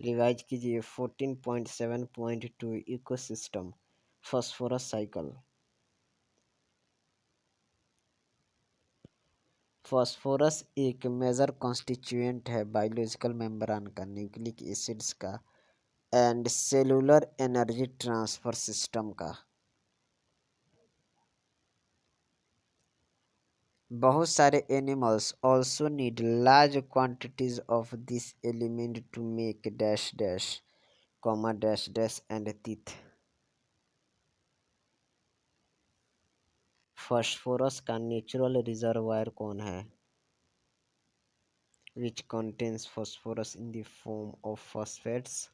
Revise कीजिए 14.7.2 ecosystem phosphorus cycle. Phosphorus एक major constituent है बायोलॉजिकल मेम्ब्रेन का, न्यूक्लिक एसिड्स का and cellular energy transfer system का। बहुत सारे animals also need large quantities of this element to make dash dash, comma dash dash and teeth। Phosphorus का natural reservoir कौन है? Which contains phosphorus in the form of phosphates?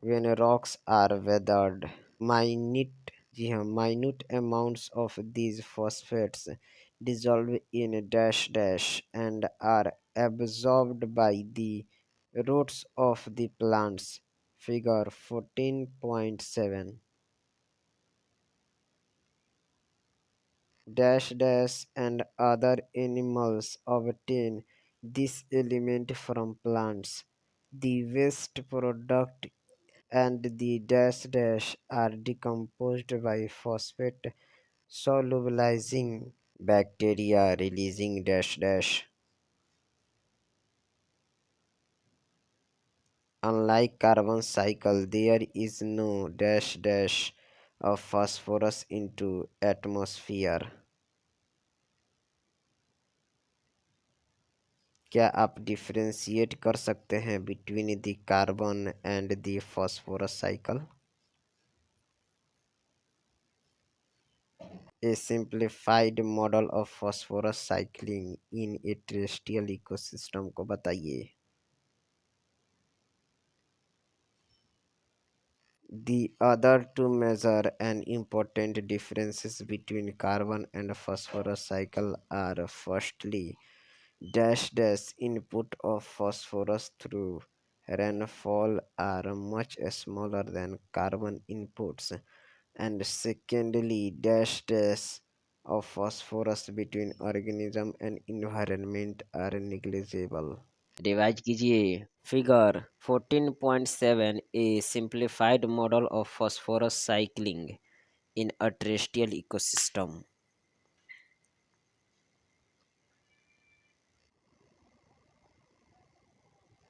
When rocks are weathered, minute जी हाँ minute amounts of these phosphates dissolve in dash dash and are absorbed by the roots of the plants। Figure 14.7। dash dash and other animals obtain this element from plants. The waste product and the dash dash are decomposed by phosphate solubilizing bacteria releasing dash dash। Unlike carbon cycle, there is no dash dash of phosphorus into atmosphere। क्या आप differentiate कर सकते हैं between the carbon and the phosphorus cycle? A simplified model of phosphorus cycling in a terrestrial ecosystem को बताइए। The other two major and important differences between carbon and phosphorus cycle are firstly, dash dash input of phosphorus through rainfall are much smaller than carbon inputs, and secondly, dash dash of phosphorus between organism and environment are negligible। Revise कीजिए। Figure 14.7 a simplified model of phosphorus cycling in a terrestrial ecosystem.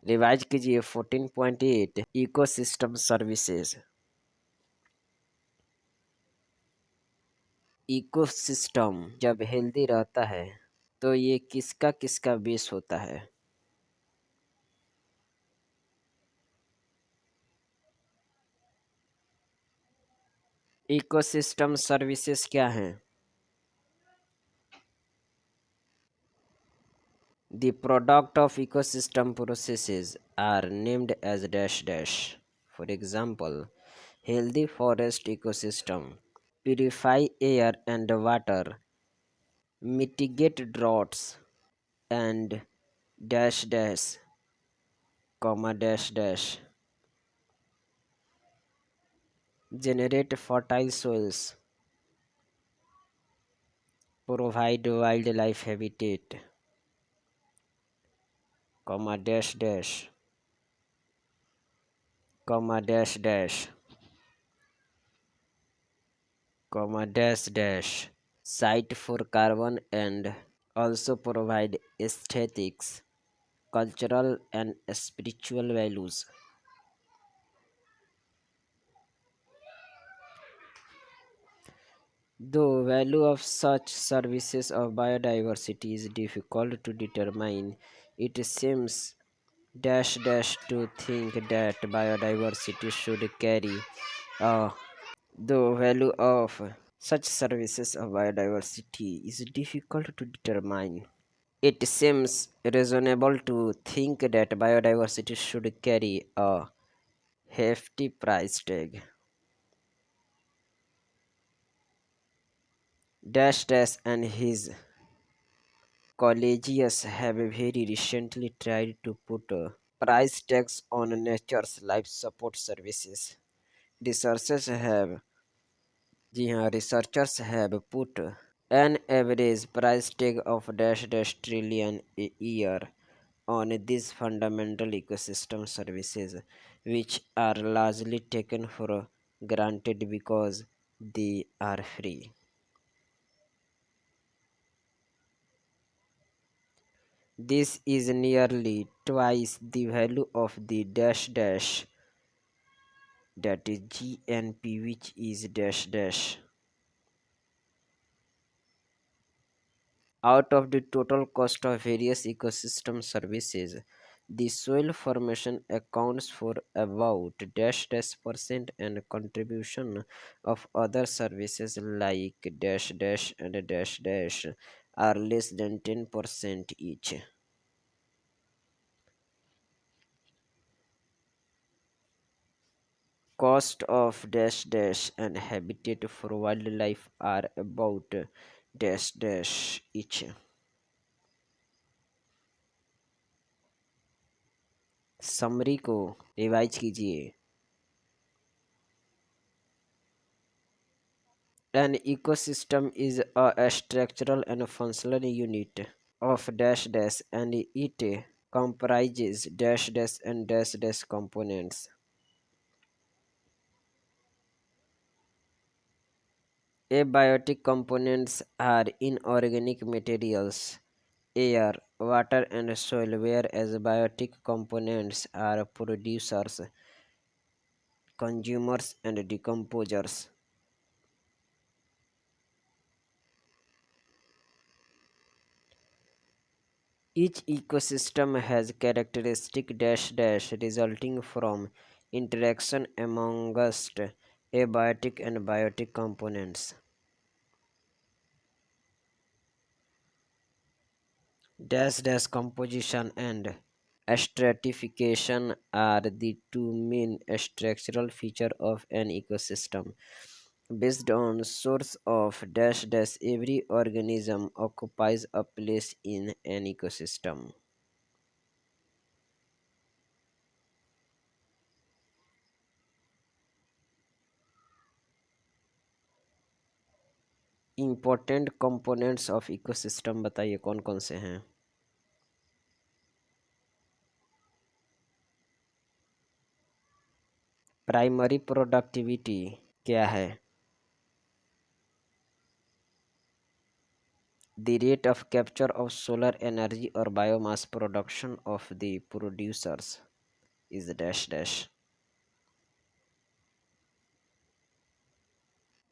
Revise कीजिए 14.8 ecosystem services. Ecosystem जब healthy रहता है तो ये किसका किसका base होता है? इकोसिस्टम सर्विसेज क्या हैं? The product of ecosystem processes are named as dash dash. For example, healthy forest ecosystem purify air and water, mitigate droughts, and dash dash, comma dash dash generate fertile soils, provide wildlife habitat, comma dash dash, comma dash dash, comma dash dash site for carbon and also provide aesthetics, cultural and spiritual values. The value of such services of biodiversity is difficult to determine. It seems dash dash to think that biodiversity should carry a the value of such services of biodiversity is difficult to determine. It seems reasonable to think that biodiversity should carry a hefty price tag. Dash Dash and his colleagues have very recently tried to put price tags on nature's life support services. Researchers have, researchers have put an average price tag of dash dash trillion a year on these fundamental ecosystem services, which are largely taken for granted because they are free. This is nearly twice the value of the dash dash, that is GNP, which is dash dash. Out of the total cost of various ecosystem services, the soil formation accounts for about dash dash percent, and contribution of other services like dash dash and dash dash are less than 10% each. Cost of dash dash and habitat for wildlife are about dash dash each. Summary को revise कीजिए. An ecosystem is a structural and functional unit of dash dash, and it comprises dash dash and dash dash components. Abiotic components are inorganic materials, air, water, and soil, whereas biotic components are producers, consumers, and decomposers. Each ecosystem has characteristic dash dash resulting from interaction amongst abiotic and biotic components. Dash dash composition and stratification are the two main structural features of an ecosystem. Based on source of dash dash, every organism occupies a place in an ecosystem. Important components of ecosystem बताइए कौन कौन से हैं. Primary productivity क्या है? The rate of capture of solar energy or biomass production of the producers is dash dash.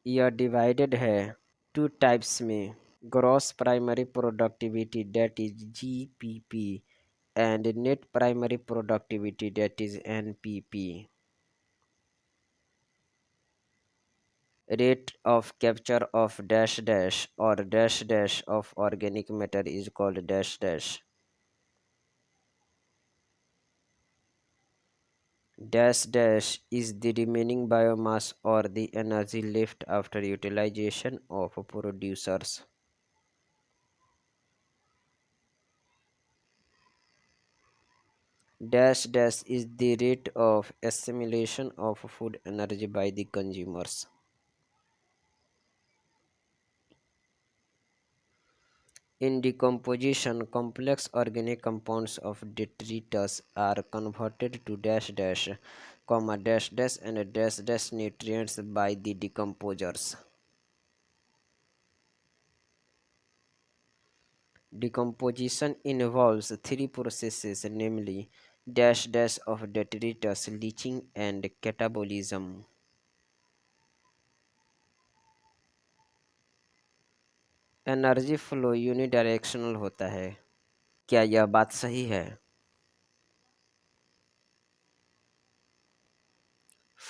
यह divided है two types में: gross primary productivity that is GPP and net primary productivity that is NPP. Rate of capture of dash dash or dash dash of organic matter is called dash dash. Dash dash is the remaining biomass or the energy left after utilization of producers. Dash dash is the rate of assimilation of food energy by the consumers. In decomposition, complex organic compounds of detritus are converted to dash dash, comma dash dash and dash dash nutrients by the decomposers. Decomposition involves three processes, namely dash dash of detritus, leaching, and catabolism. Energy flow unidirectional होता है. क्या यह बात सही है?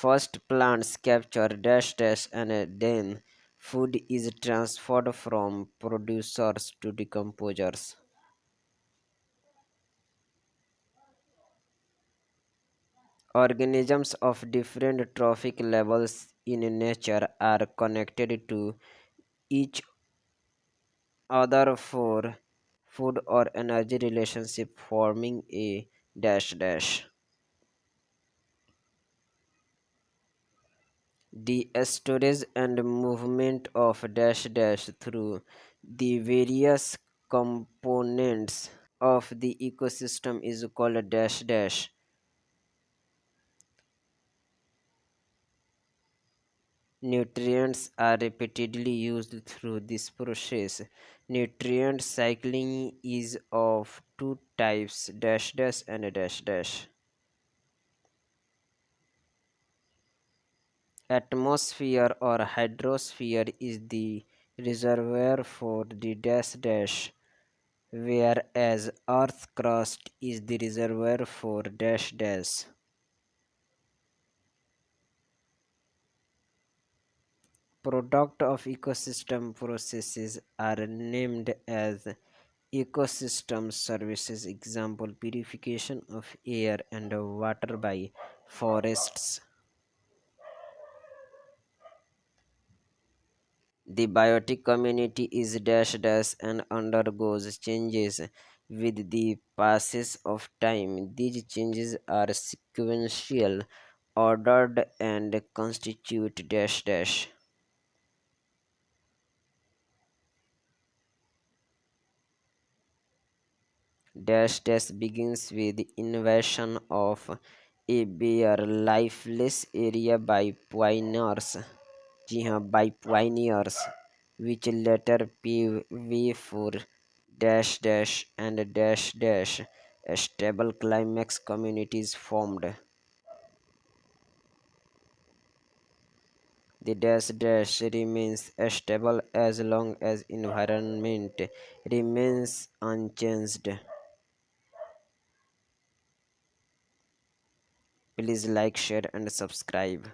First plants capture dash dash and then food is transferred from producers to decomposers. Organisms of different trophic levels in nature are connected to each other for food or energy relationship, forming a dash dash. The storage and movement of dash dash through the various components of the ecosystem is called dash dash. Nutrients are repeatedly used through this process. Nutrient cycling is of two types dash dash and dash dash. Atmosphere or hydrosphere is the reservoir for the dash dash, whereas Earth crust is the reservoir for dash dash. Product of ecosystem processes are named as ecosystem services. Example purification of air and water by forests. The biotic community is dash dash and undergoes changes with the passage of time. These changes are sequential, ordered, and constitute dash dash. Dash dash begins with the invasion of a bare lifeless area by pioneers. जी हाँ, by pioneers, which later pave way for dash dash and dash dash. A stable climax communities formed. The dash dash remains stable as long as environment remains unchanged. Please like, share, and subscribe.